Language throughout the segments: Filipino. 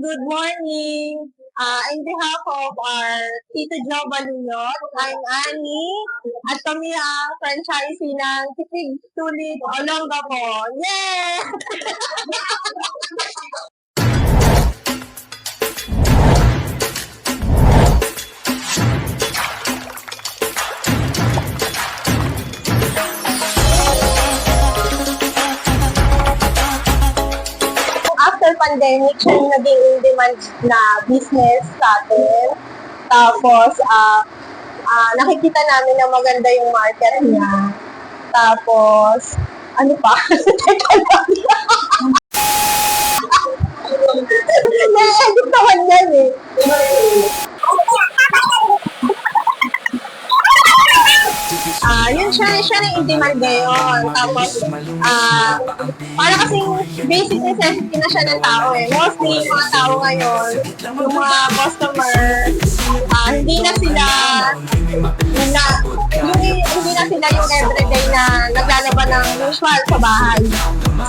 good morning. In behalf of our Tito Jo Baluyot, I'm Annie, at kami ang franchisee ng Tipid Sulit Olongapo. Yay! After pandemic, siya yung naging in-demand na business sa atin. Tapos, nakikita namin na maganda yung market niya. Tapos, ano pa? Na-edit naman yan eh. Yun siya na in-demand ngayon. Tapos, para kasing basic necessity na siya ng tao eh. Mostly, yung mga tao ngayon, yung mga customer, hindi na sila yung everyday na naglalaban ng usual sa bahay.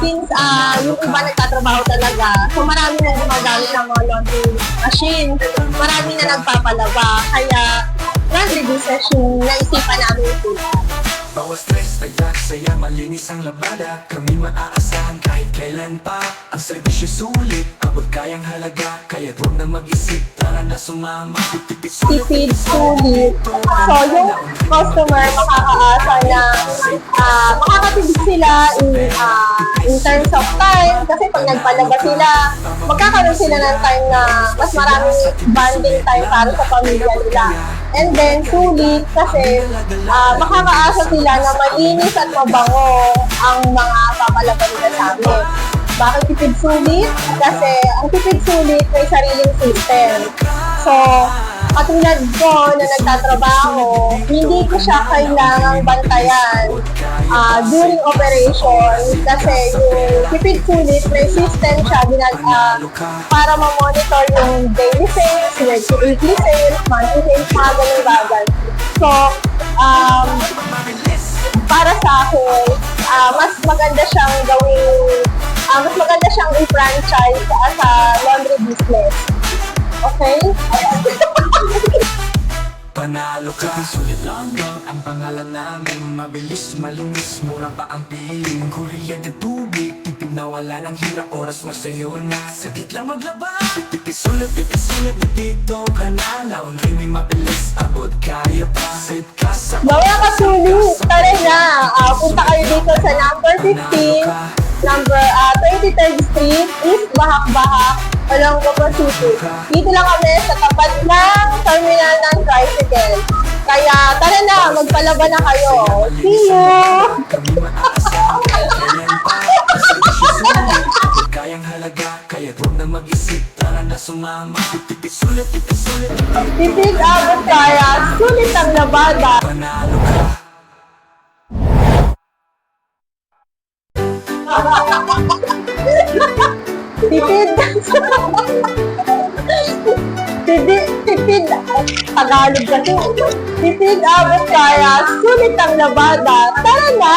Since yung iba nagtatrabaho talaga, so marami na gumagamit ng mga laundry machine, marami na nagpapalaba, kaya laundry business yung naisipan namin ito. Bawas stress, tagdag, saya, malinis ang labada. Kami maaasahan kahit kailan pa. Ang servisyo sulit, abot kayang halaga. Kaya't huwag na mag-isip, tara na sumama. Tipid sulit. So yung customer makakaasa na makakatipid sila in terms of time. Kasi pag nagpalaba sila, magkakaroon sila ng time na mas maraming bonding time para sa pamilya nila. And then, sulit kasi makakaasa sila na malinis at mabango ang mga papalaban nila sa amin. Bakit tipid sulit? Kasi ang tipid sulit may sariling system. So, katulad ko na nagtatrabaho, hindi ko siya kailangang bantayan during operation kasi yung tipid sulit may system siya para ma-monitor yung daily sales, weekly sales, monthly sales, mga ganun bagay. So, para sa akin, mas maganda siyang mas maganda siyang i-franchise as a laundry business. Okay? Panalo ka, sulit lang ang pangalan namin. Mabilis, malinis, mura pa ang piling. Kuryente, tubig, tipid na wala ng hirap. Oras mo sa'yo na, saglit lang maglaba. Sulit, dito ka na. Laundry may mabilis, abot kaya pa. Save ka sa mga kasulit, tara na. Punta kayo dito sa number 15, number 23rd Street, East Bahak-Bahak, Olongapo City. Dito lang kami sa tapat ng terminal ng tricycle. Kaya tara na, magpalaba na kayo. See you! Kayang halaga, kaya't huwag na mag-isip. Tara na sumama. Sulit. Tipid abot kaya, sulit ang labada. Panalo ka. Tipid. Tipid. Tagalog kasi. Tipid abot kaya, sulit ang labada. Tara na!